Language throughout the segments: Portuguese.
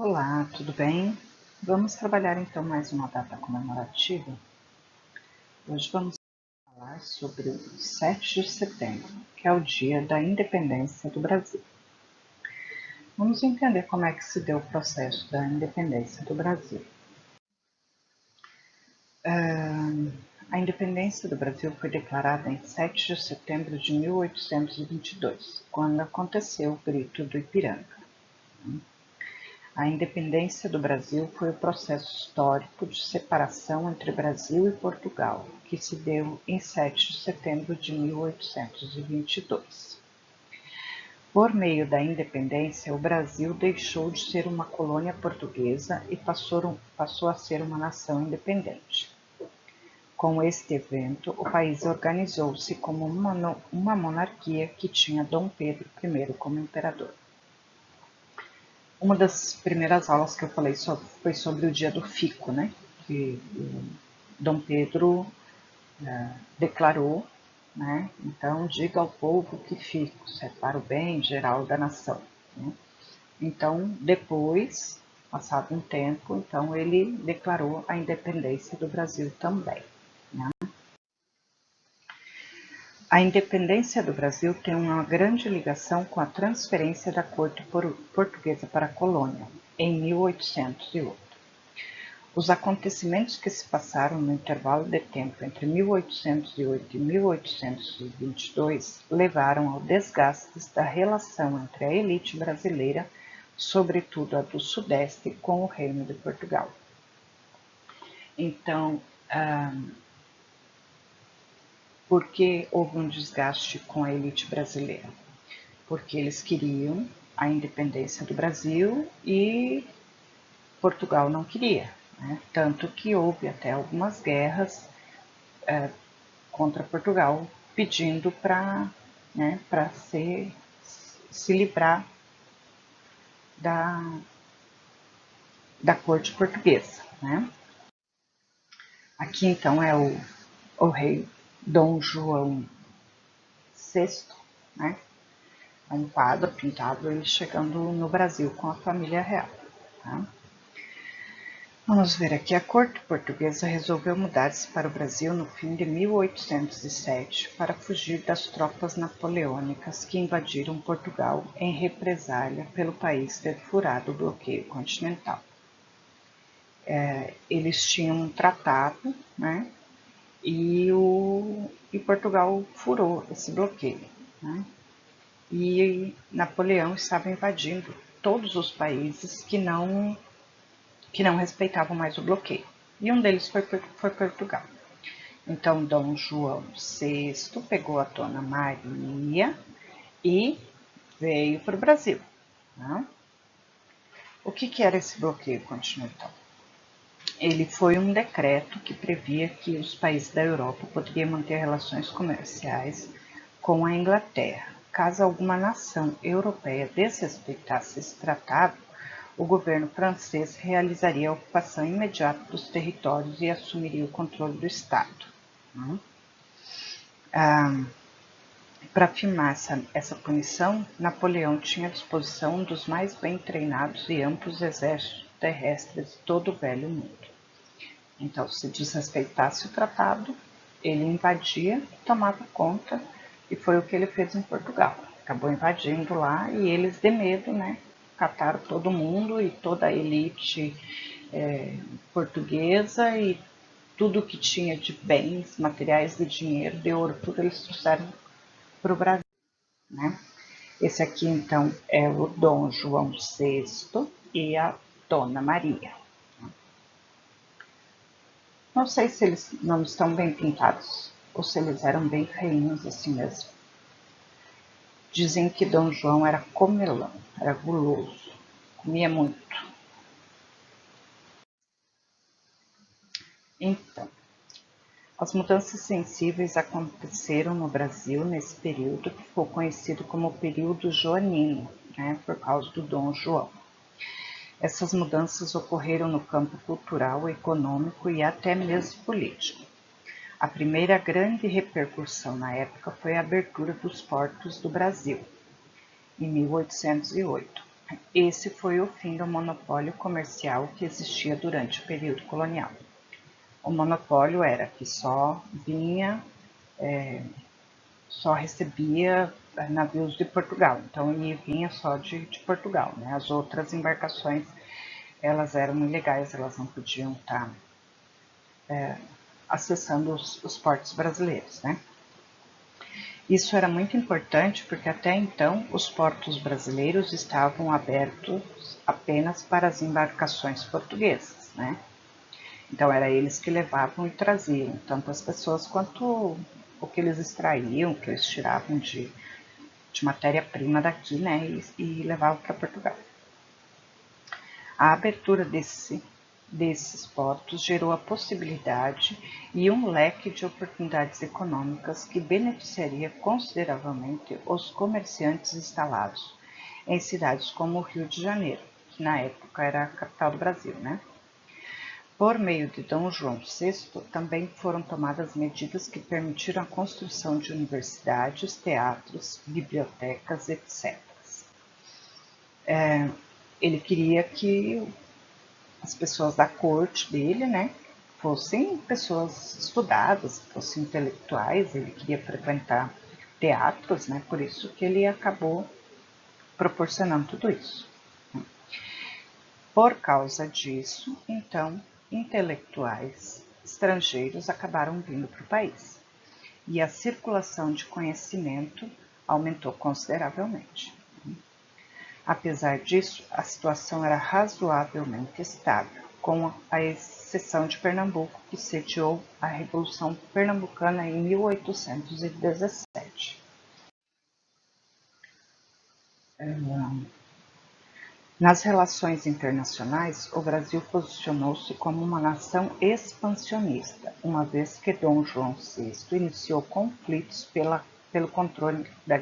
Olá, tudo bem? Vamos trabalhar então mais uma data comemorativa. Hoje vamos falar sobre o 7 de setembro, que é o dia da independência do Brasil. Vamos entender como é que se deu o processo da independência do Brasil. A independência do Brasil foi declarada em 7 de setembro de 1822, quando aconteceu o Grito do Ipiranga. A independência do Brasil foi o processo histórico de separação entre Brasil e Portugal, que se deu em 7 de setembro de 1822. Por meio da independência, o Brasil deixou de ser uma colônia portuguesa e passou a ser uma nação independente. Com este evento, o país organizou-se como uma monarquia que tinha Dom Pedro I como imperador. Uma das primeiras aulas que eu falei foi sobre o dia do fico, né? Que Dom Pedro declarou, né? Então, diga ao povo que fico, é para o bem geral da nação. Né? Então, depois, passado um tempo, então ele declarou a independência do Brasil também. Né? A independência do Brasil tem uma grande ligação com a transferência da corte portuguesa para a colônia, em 1808. Os acontecimentos que se passaram no intervalo de tempo entre 1808 e 1822 levaram ao desgaste da relação entre a elite brasileira, sobretudo a do Sudeste, com o Reino de Portugal. Então, por que houve um desgaste com a elite brasileira? Porque eles queriam a independência do Brasil e Portugal não queria, né? Tanto que houve até algumas guerras contra Portugal, pedindo para se livrar da corte portuguesa. Né? Aqui então é o rei Dom João VI, né? É um quadro pintado ele chegando no Brasil com a família real. Tá? Vamos ver aqui, a corte portuguesa resolveu mudar-se para o Brasil no fim de 1807 para fugir das tropas napoleônicas que invadiram Portugal em represália pelo país ter furado o bloqueio continental. Eles tinham um tratado, né, e Portugal furou esse bloqueio. Né, e Napoleão estava invadindo todos os países que não respeitavam mais o bloqueio. E um deles foi Portugal. Então, Dom João VI pegou a Dona Maria e veio para o Brasil. Né? O que era esse bloqueio continental? Ele foi um decreto que previa que os países da Europa poderiam manter relações comerciais com a Inglaterra. Caso alguma nação europeia desrespeitasse esse tratado, o governo francês realizaria a ocupação imediata dos territórios e assumiria o controle do Estado. Para firmar essa punição, Napoleão tinha à disposição um dos mais bem treinados e amplos exércitos terrestres de todo o Velho Mundo. Então, se desrespeitasse o tratado, ele invadia, tomava conta, e foi o que ele fez em Portugal. Acabou invadindo lá e eles, de medo, né, cataram todo mundo e toda a elite portuguesa e tudo que tinha de bens, materiais de dinheiro, de ouro, tudo eles trouxeram para o Brasil. Né? Esse aqui, então, é o Dom João VI e a Dona Maria. Não sei se eles não estão bem pintados ou se eles eram bem feinhos assim mesmo. Dizem que Dom João era comelão, era guloso, comia muito. Então, as mudanças sensíveis aconteceram no Brasil nesse período que ficou conhecido como o período joanino, né, por causa do Dom João. Essas mudanças ocorreram no campo cultural, econômico e até mesmo político. A primeira grande repercussão na época foi a abertura dos portos do Brasil, em 1808. esse foi o fim do monopólio comercial que existia durante o período colonial. O monopólio era que só vinha, só recebia navios de Portugal, então vinha só de Portugal, né? As outras embarcações, elas eram ilegais, elas não podiam estar acessando os portos brasileiros, né? Isso era muito importante porque até então os portos brasileiros estavam abertos apenas para as embarcações portuguesas, né? Então era eles que levavam e traziam, tanto as pessoas quanto o que eles extraíam, o que eles tiravam de matéria-prima daqui, né? E levavam para Portugal. A abertura desses portos gerou a possibilidade e um leque de oportunidades econômicas que beneficiaria consideravelmente os comerciantes instalados em cidades como o Rio de Janeiro, que na época era a capital do Brasil, né? Por meio de Dom João VI, também foram tomadas medidas que permitiram a construção de universidades, teatros, bibliotecas, etc. Ele queria que as pessoas da corte dele, né, fossem pessoas estudadas, fossem intelectuais, ele queria frequentar teatros, né, por isso que ele acabou proporcionando tudo isso. Por causa disso, então, intelectuais estrangeiros acabaram vindo para o país e a circulação de conhecimento aumentou consideravelmente. Apesar disso, a situação era razoavelmente estável, com a exceção de Pernambuco, que sediou a Revolução Pernambucana em 1817. Nas relações internacionais, o Brasil posicionou-se como uma nação expansionista, uma vez que Dom João VI iniciou conflitos pelo controle da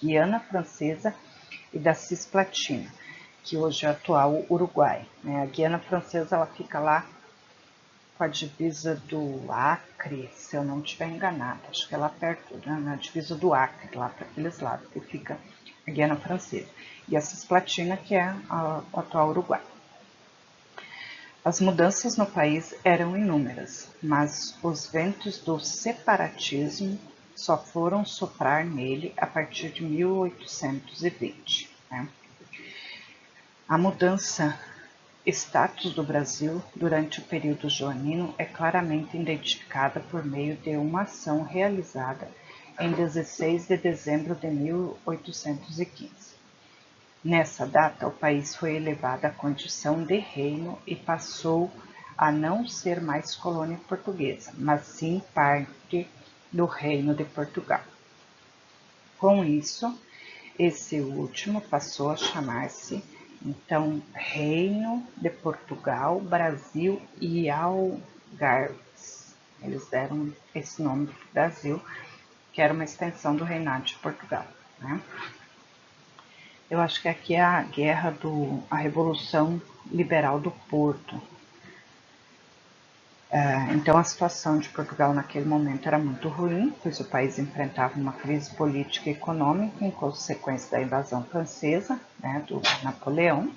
Guiana Francesa e da Cisplatina, que hoje é o atual Uruguai. A Guiana Francesa ela fica lá com a divisa do Acre, se eu não estiver enganada, acho que é lá perto, né, na divisa do Acre, lá para aqueles lados, que fica a Guiana Francesa, e a Cisplatina, que é o atual Uruguai. As mudanças no país eram inúmeras, mas os ventos do separatismo só foram soprar nele a partir de 1820. Né? A mudança status do Brasil durante o período joanino é claramente identificada por meio de uma ação realizada em 16 de dezembro de 1815. Nessa data, o país foi elevado à condição de reino e passou a não ser mais colônia portuguesa, mas sim parte do Reino de Portugal. Com isso, esse último passou a chamar-se, então, Reino de Portugal, Brasil e Algarves. Eles deram esse nome para o Brasil, que era uma extensão do Reinado de Portugal. Né? Eu acho que aqui é a Revolução Liberal do Porto. Então, a situação de Portugal naquele momento era muito ruim, pois o país enfrentava uma crise política e econômica em consequência da invasão francesa, né, do Napoleão.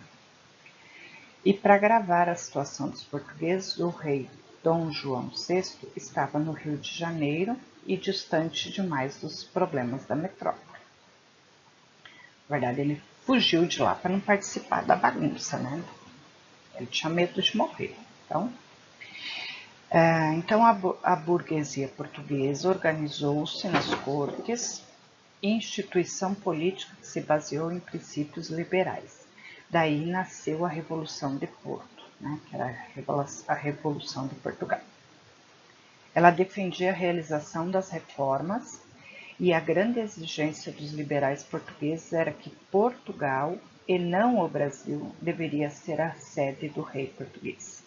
E para agravar a situação dos portugueses, o rei Dom João VI estava no Rio de Janeiro e distante demais dos problemas da metrópole. Na verdade, ele fugiu de lá para não participar da bagunça, né? Ele tinha medo de morrer. Então, a burguesia portuguesa organizou-se nas cortes, instituição política que se baseou em princípios liberais. Daí nasceu a Revolução de Porto, né, que era a Revolução de Portugal. Ela defendia a realização das reformas e a grande exigência dos liberais portugueses era que Portugal, e não o Brasil, deveria ser a sede do rei português.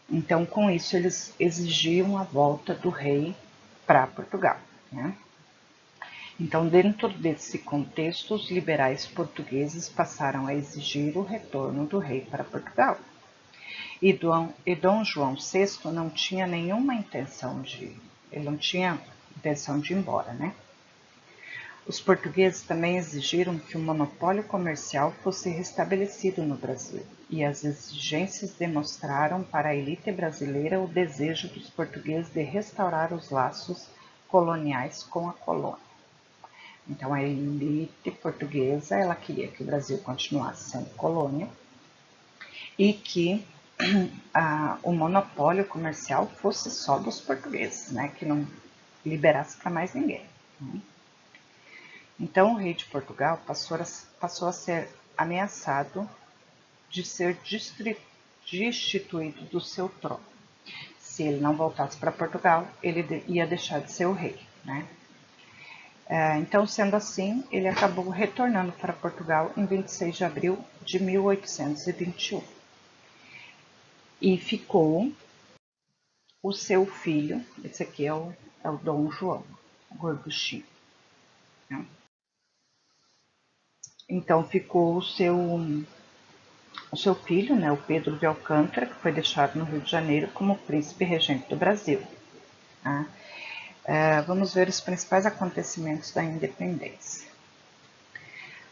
Então, com isso, eles exigiam a volta do rei para Portugal. Né? Então, dentro desse contexto, os liberais portugueses passaram a exigir o retorno do rei para Portugal. E Dom João VI não tinha nenhuma intenção ele não tinha intenção de ir embora, né? Os portugueses também exigiram que o monopólio comercial fosse restabelecido no Brasil, e as exigências demonstraram para a elite brasileira o desejo dos portugueses de restaurar os laços coloniais com a colônia. Então, a elite portuguesa ela queria que o Brasil continuasse sendo colônia e que o monopólio comercial fosse só dos portugueses, né, que não liberasse para mais ninguém. Então, o rei de Portugal passou a ser ameaçado de ser destituído do seu trono. Se ele não voltasse para Portugal, ele ia deixar de ser o rei, né? Então, sendo assim, ele acabou retornando para Portugal em 26 de abril de 1821. E ficou o seu filho, esse aqui é o Dom João, o Gorduchinho, né? Então, ficou o seu filho, né, o Pedro de Alcântara, que foi deixado no Rio de Janeiro como príncipe regente do Brasil. Tá? Vamos ver os principais acontecimentos da independência.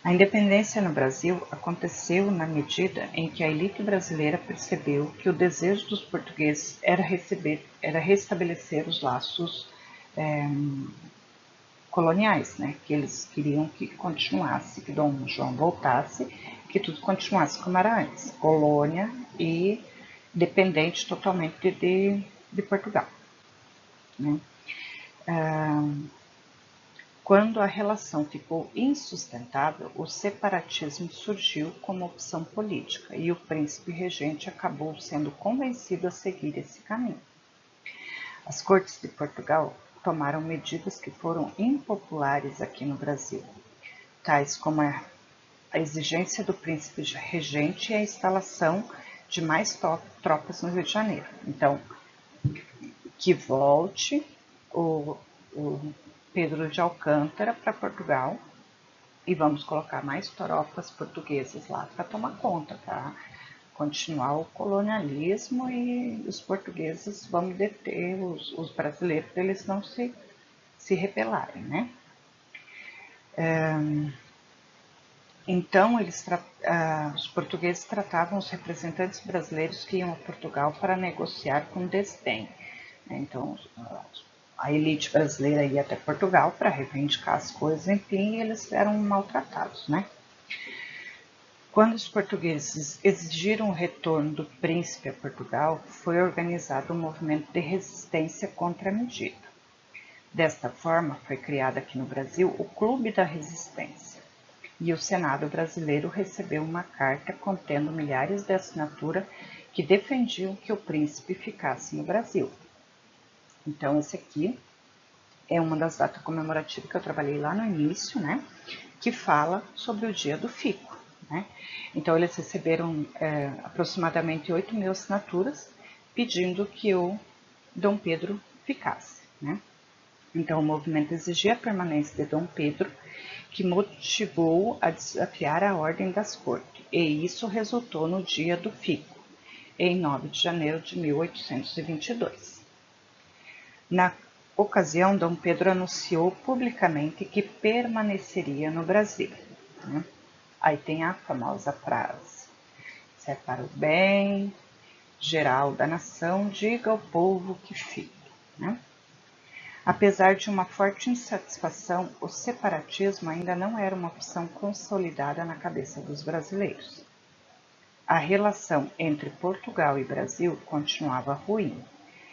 A independência no Brasil aconteceu na medida em que a elite brasileira percebeu que o desejo dos portugueses era restabelecer os laços coloniais, né? Que eles queriam que continuasse, que Dom João voltasse, que tudo continuasse como era antes, colônia e dependente totalmente de Portugal, né? Quando a relação ficou insustentável, o separatismo surgiu como opção política e o príncipe regente acabou sendo convencido a seguir esse caminho. As cortes de Portugal tomaram medidas que foram impopulares aqui no Brasil, tais como a exigência do príncipe regente e a instalação de mais tropas no Rio de Janeiro. Então, que volte o Pedro de Alcântara para Portugal e vamos colocar mais tropas portuguesas lá para tomar conta, para continuar o colonialismo e os portugueses vão deter os brasileiros para eles não se rebelarem, né? Então, os portugueses tratavam os representantes brasileiros que iam a Portugal para negociar com desdém. Então, a elite brasileira ia até Portugal para reivindicar as coisas, enfim, e eles eram maltratados, né? Quando os portugueses exigiram o retorno do príncipe a Portugal, foi organizado um movimento de resistência contra a medida. Desta forma, foi criado aqui no Brasil o Clube da Resistência, e o Senado brasileiro recebeu uma carta contendo milhares de assinaturas que defendiam que o príncipe ficasse no Brasil. Então, esse aqui é uma das datas comemorativas que eu trabalhei lá no início, né, que fala sobre o dia do fico, né. Então, eles receberam aproximadamente 8.000 assinaturas pedindo que o Dom Pedro ficasse, né. Então, o movimento exigia a permanência de Dom Pedro, que motivou a desafiar a ordem das cortes, e isso resultou no dia do fico, em 9 de janeiro de 1822. Na ocasião, Dom Pedro anunciou publicamente que permaneceria no Brasil, né? Aí tem a famosa frase: se é para o bem geral da nação, diga ao povo que fique, né? Apesar de uma forte insatisfação, o separatismo ainda não era uma opção consolidada na cabeça dos brasileiros. A relação entre Portugal e Brasil continuava ruim.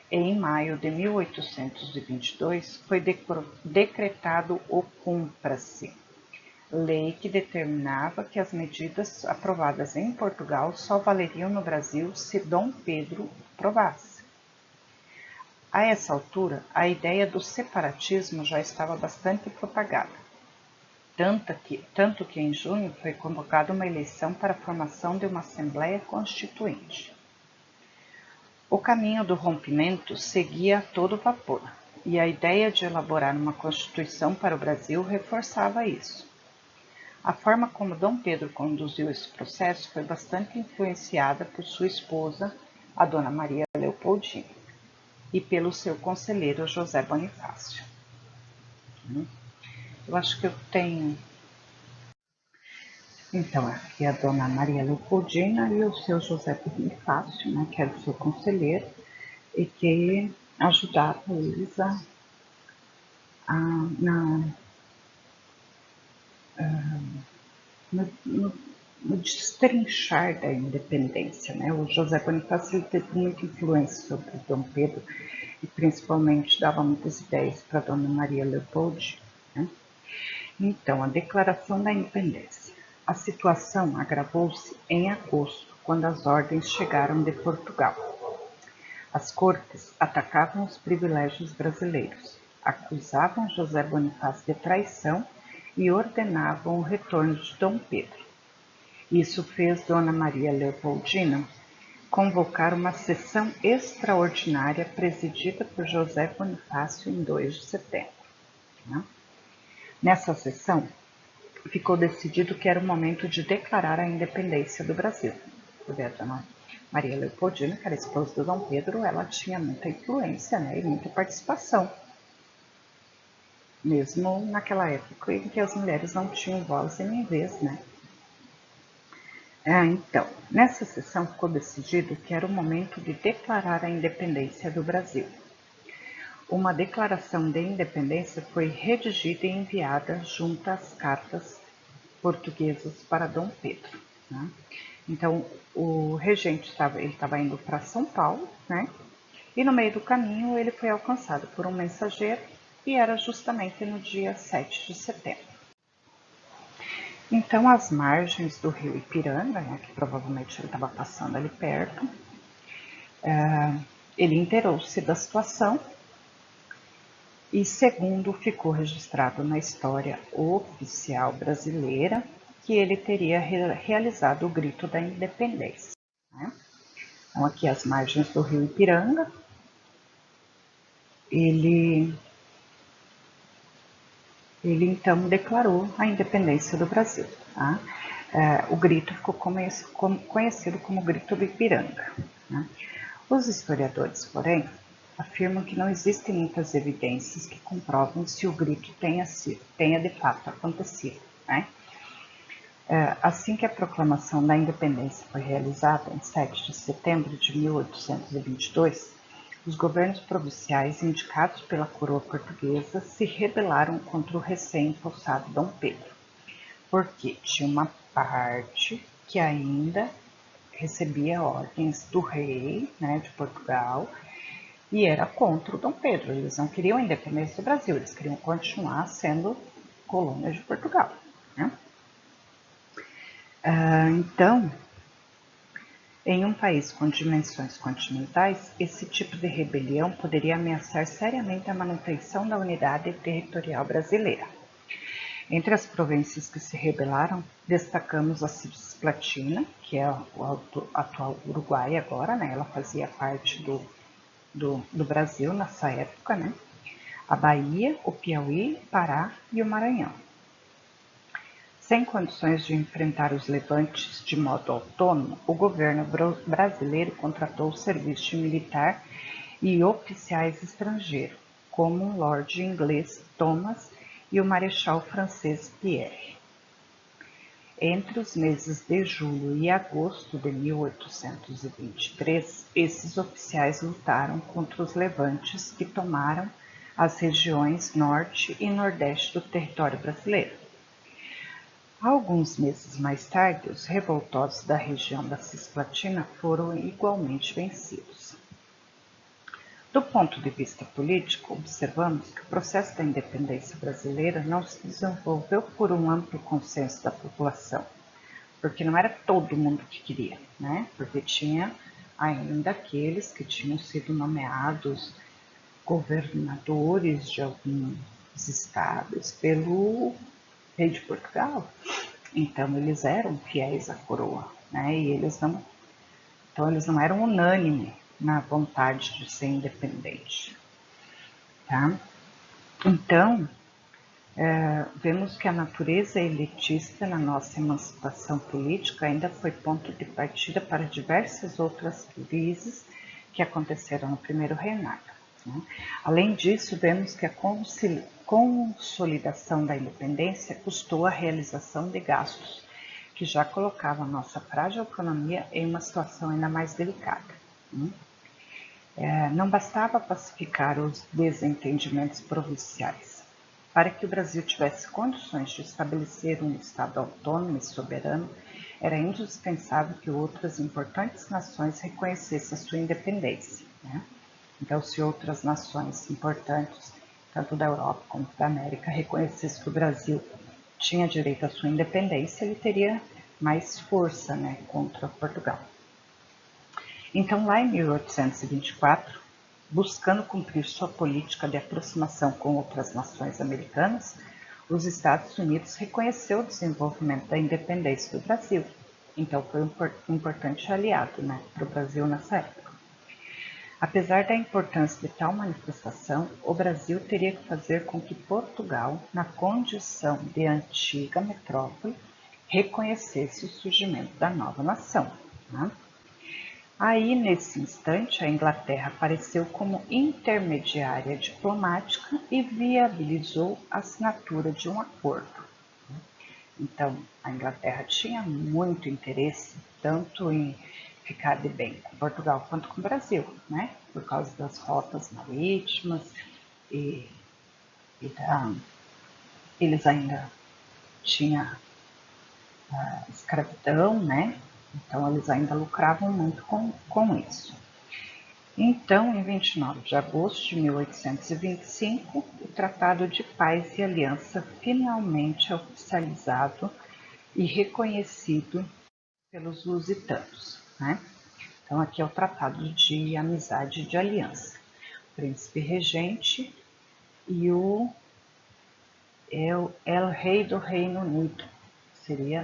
E em maio de 1822 foi decretado o Cumpra-se, lei que determinava que as medidas aprovadas em Portugal só valeriam no Brasil se Dom Pedro aprovasse. A essa altura, a ideia do separatismo já estava bastante propagada, tanto que em junho foi convocada uma eleição para a formação de uma Assembleia Constituinte. O caminho do rompimento seguia a todo vapor, e a ideia de elaborar uma Constituição para o Brasil reforçava isso. A forma como Dom Pedro conduziu esse processo foi bastante influenciada por sua esposa, a Dona Maria Leopoldina, e pelo seu conselheiro José Bonifácio. Eu acho que eu tenho. Então, aqui a dona Maria Leopoldina e o seu José Bonifácio, né, que era o seu conselheiro, e que ajudava eles a, na, no destrinchar da independência. Né? O José Bonifácio ele teve muita influência sobre Dom Pedro e principalmente dava muitas ideias para Dona Maria Leopold. Né? Então, a Declaração da Independência. A situação agravou-se em agosto, quando as ordens chegaram de Portugal. As cortes atacavam os privilégios brasileiros, acusavam José Bonifácio de traição e ordenavam o retorno de Dom Pedro. Isso fez Dona Maria Leopoldina convocar uma sessão extraordinária presidida por José Bonifácio em 2 de setembro. Nessa sessão, ficou decidido que era o momento de declarar a independência do Brasil. Porque a Dona Maria Leopoldina, que era esposa do Dom Pedro, ela tinha muita influência, né, e muita participação. Mesmo naquela época em que as mulheres não tinham voz e nem vez, né? Então, nessa sessão ficou decidido que era o momento de declarar a independência do Brasil. Uma declaração de independência foi redigida e enviada junto às cartas portuguesas para Dom Pedro. Né? Então, o regente estava indo para São Paulo, né? E no meio do caminho ele foi alcançado por um mensageiro e era justamente no dia 7 de setembro. Então, às margens do rio Ipiranga, né, que provavelmente ele estava passando ali perto, ele inteirou-se da situação e, segundo ficou registrado na história oficial brasileira, que ele teria realizado o grito da independência. Né? Então, aqui às margens do rio Ipiranga, ele então declarou a independência do Brasil. Tá? O grito ficou conhecido como Grito do Ipiranga. Né? Os historiadores, porém, afirmam que não existem muitas evidências que comprovam se o grito tenha de fato acontecido. Né? Assim que a proclamação da independência foi realizada, em 7 de setembro de 1822, os governos provinciais indicados pela coroa portuguesa se rebelaram contra o recém-empossado Dom Pedro, porque tinha uma parte que ainda recebia ordens do rei, né, de Portugal, e era contra o Dom Pedro. Eles não queriam a independência do Brasil, eles queriam continuar sendo colônia de Portugal. Né? Então, em um país com dimensões continentais, esse tipo de rebelião poderia ameaçar seriamente a manutenção da unidade territorial brasileira. Entre as províncias que se rebelaram, destacamos a Cisplatina, que é o atual Uruguai agora, né? Ela fazia parte do Brasil nessa época, né? A Bahia, o Piauí, Pará e o Maranhão. Sem condições de enfrentar os levantes de modo autônomo, o governo brasileiro contratou o serviço militar e oficiais estrangeiros, como o lorde inglês Thomas e o marechal francês Pierre. Entre os meses de julho e agosto de 1823, esses oficiais lutaram contra os levantes que tomaram as regiões norte e nordeste do território brasileiro. Alguns meses mais tarde, os revoltosos da região da Cisplatina foram igualmente vencidos. Do ponto de vista político, observamos que o processo da independência brasileira não se desenvolveu por um amplo consenso da população, porque não era todo mundo que queria, né? Porque tinha ainda aqueles que tinham sido nomeados governadores de alguns estados pelo rei de Portugal. Então eles eram fiéis à coroa, né? E eles não eram unânimes na vontade de ser independente, tá? Então vemos que a natureza elitista na nossa emancipação política ainda foi ponto de partida para diversas outras crises que aconteceram no primeiro reinado. Né? Além disso, vemos que a consolidação da independência custou a realização de gastos que já colocavam a nossa frágil economia em uma situação ainda mais delicada. Não bastava pacificar os desentendimentos provinciais. Para que o Brasil tivesse condições de estabelecer um Estado autônomo e soberano, era indispensável que outras importantes nações reconhecessem a sua independência. Então, se outras nações importantes, tanto da Europa como da América, reconhecessem que o Brasil tinha direito à sua independência, ele teria mais força contra Portugal. Então, lá em 1824, buscando cumprir sua política de aproximação com outras nações americanas, os Estados Unidos reconheceu o desenvolvimento da independência do Brasil. Então, foi um importante aliado para o Brasil nessa época. Apesar da importância de tal manifestação, o Brasil teria que fazer com que Portugal, na condição de antiga metrópole, reconhecesse o surgimento da nova nação. Aí, nesse instante, a Inglaterra apareceu como intermediária diplomática e viabilizou a assinatura de um acordo. Então, a Inglaterra tinha muito interesse tanto em ficar de bem com Portugal quanto com o Brasil, por causa das rotas marítimas eles ainda tinham escravidão, então eles ainda lucravam muito com isso. Então, em 29 de agosto de 1825, o Tratado de Paz e Aliança finalmente é oficializado e reconhecido pelos lusitanos. Então, aqui é o Tratado de Amizade e de Aliança. O príncipe regente e o rei do Reino Unido, seria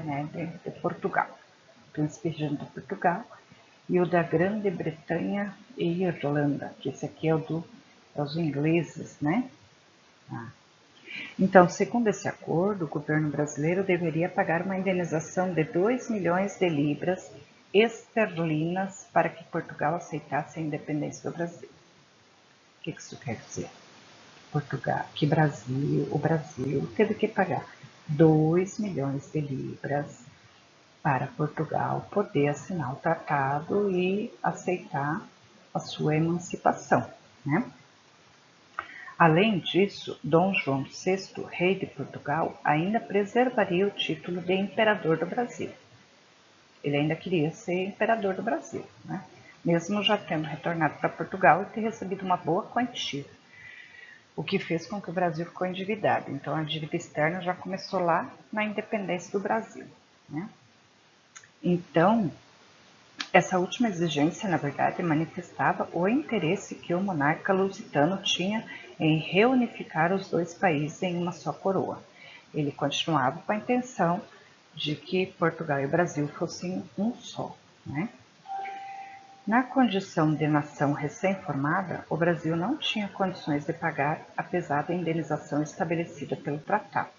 de Portugal. O príncipe regente de Portugal e o da Grã-Bretanha e Irlanda, que esse aqui é os ingleses, Então, segundo esse acordo, o governo brasileiro deveria pagar uma indenização de 2 milhões de libras esterlinas para que Portugal aceitasse a independência do Brasil. O que isso quer dizer? O Brasil teve que pagar 2 milhões de libras para Portugal poder assinar o tratado e aceitar a sua emancipação. Além disso, Dom João VI, rei de Portugal, ainda preservaria o título de imperador do Brasil. Ele ainda queria ser imperador do Brasil, mesmo já tendo retornado para Portugal e ter recebido uma boa quantia, o que fez com que o Brasil ficou endividado. Então, a dívida externa já começou lá na independência do Brasil. Então, essa última exigência, na verdade, manifestava o interesse que o monarca lusitano tinha em reunificar os dois países em uma só coroa. Ele continuava com a intenção de que Portugal e o Brasil fossem um só. Na condição de nação recém-formada, o Brasil não tinha condições de pagar a pesada indenização estabelecida pelo tratado.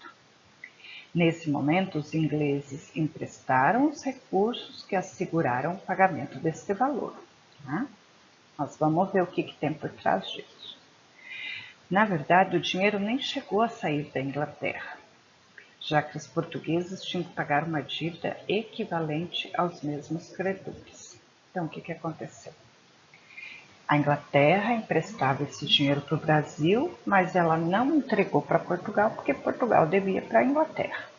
Nesse momento, os ingleses emprestaram os recursos que asseguraram o pagamento desse valor. Nós vamos ver o que tem por trás disso. Na verdade, o dinheiro nem chegou a sair da Inglaterra, já que os portugueses tinham que pagar uma dívida equivalente aos mesmos credores. Então, o que aconteceu? A Inglaterra emprestava esse dinheiro para o Brasil, mas ela não entregou para Portugal, porque Portugal devia para a Inglaterra.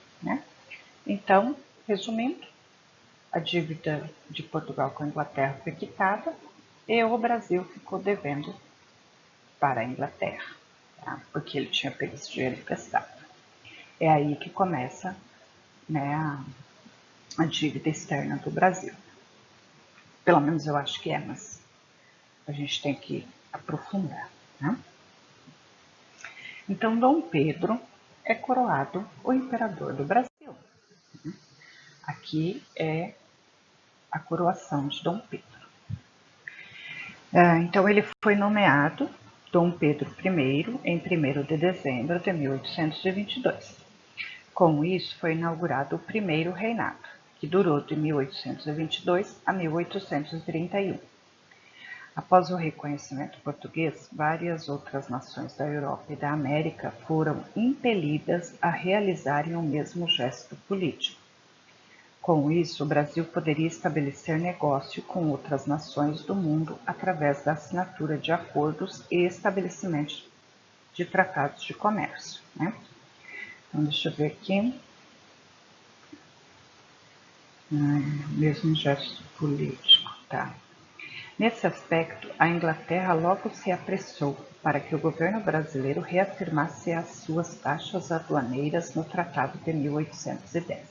Então, resumindo, a dívida de Portugal com a Inglaterra foi quitada e o Brasil ficou devendo para a Inglaterra, porque ele tinha pego esse dinheiro emprestado. É aí que começa a dívida externa do Brasil. Pelo menos eu acho que mas a gente tem que aprofundar. Então, Dom Pedro é coroado o imperador do Brasil. Aqui é a coroação de Dom Pedro. Então, ele foi nomeado Dom Pedro I em 1º de dezembro de 1822. Com isso, foi inaugurado o primeiro reinado, que durou de 1822 a 1831. Após o reconhecimento português, várias outras nações da Europa e da América foram impelidas a realizarem o mesmo gesto político. Com isso, o Brasil poderia estabelecer negócio com outras nações do mundo através da assinatura de acordos e estabelecimento de tratados de comércio, né? Então, deixa eu ver aqui. Mesmo gesto político, tá? Nesse aspecto, a Inglaterra logo se apressou para que o governo brasileiro reafirmasse as suas taxas aduaneiras no Tratado de 1810.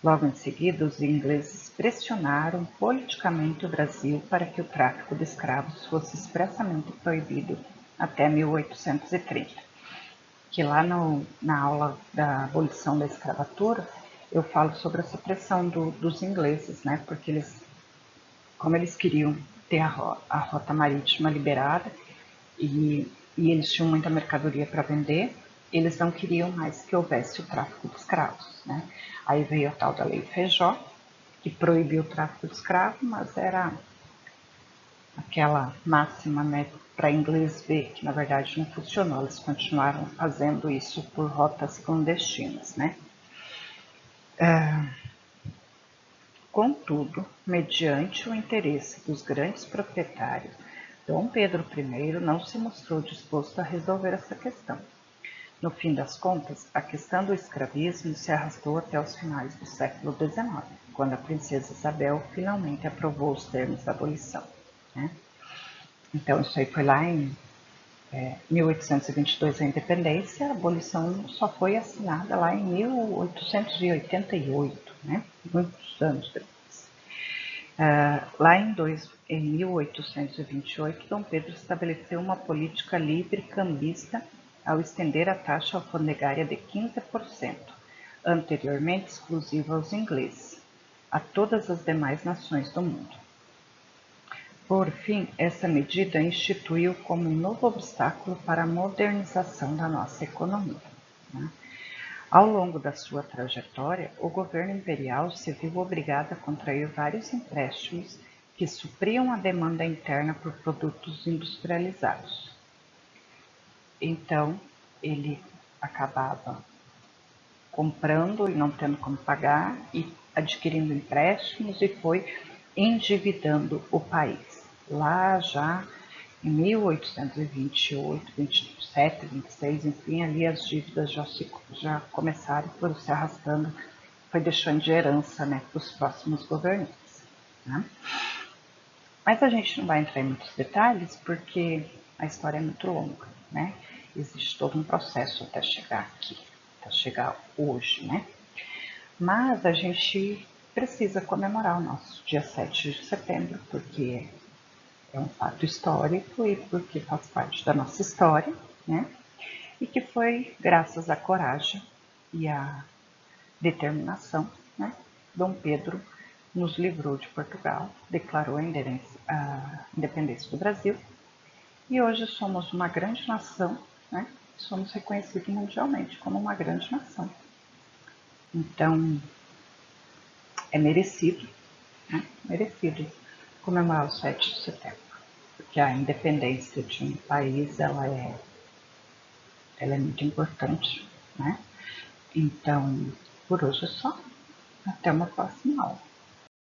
Logo em seguida, os ingleses pressionaram politicamente o Brasil para que o tráfico de escravos fosse expressamente proibido até 1830. Que lá na aula da abolição da escravatura, eu falo sobre essa pressão dos ingleses, né? Porque como eles queriam ter a rota marítima liberada e eles tinham muita mercadoria para vender, eles não queriam mais que houvesse o tráfico de escravos, né? Aí veio a tal da Lei Feijó, que proibiu o tráfico de escravos, mas era aquela máxima, né, para inglês ver que na verdade não funcionou, eles continuaram fazendo isso por rotas clandestinas, né? Contudo, mediante o interesse dos grandes proprietários, Dom Pedro I não se mostrou disposto a resolver essa questão. No fim das contas, a questão do escravismo se arrastou até os finais do século XIX, quando a princesa Isabel finalmente aprovou os termos da abolição, né? Então, isso aí foi lá em 1822, a independência. A abolição só foi assinada lá em 1888, né? Muitos anos depois. Lá em 1828, Dom Pedro estabeleceu uma política livre cambista ao estender a taxa alfandegária de 15%, anteriormente exclusiva aos ingleses, a todas as demais nações do mundo. Por fim, essa medida instituiu como um novo obstáculo para a modernização da nossa economia, né? Ao longo da sua trajetória, o governo imperial se viu obrigado a contrair vários empréstimos que supriam a demanda interna por produtos industrializados. Então, ele acabava comprando e não tendo como pagar e adquirindo empréstimos e foi endividando o país. Lá já em 1828, 27, 26, enfim, ali as dívidas já começaram por se arrastando, foi deixando de herança, né, para os próximos governantes, né? Mas a gente não vai entrar em muitos detalhes porque a história é muito longa, né? Existe todo um processo até chegar aqui, até chegar hoje, né? Mas a gente precisa comemorar o nosso dia 7 de setembro, porque é um fato histórico e porque faz parte da nossa história, né? E que foi graças à coragem e à determinação, né? Dom Pedro nos livrou de Portugal, declarou a independência do Brasil e hoje somos uma grande nação, né? Somos reconhecidos mundialmente como uma grande nação. Então, é merecido, né? Merecido comemorar o 7 de setembro, porque a independência de um país, ela é muito importante, né? Então, por hoje é só. Até uma próxima aula.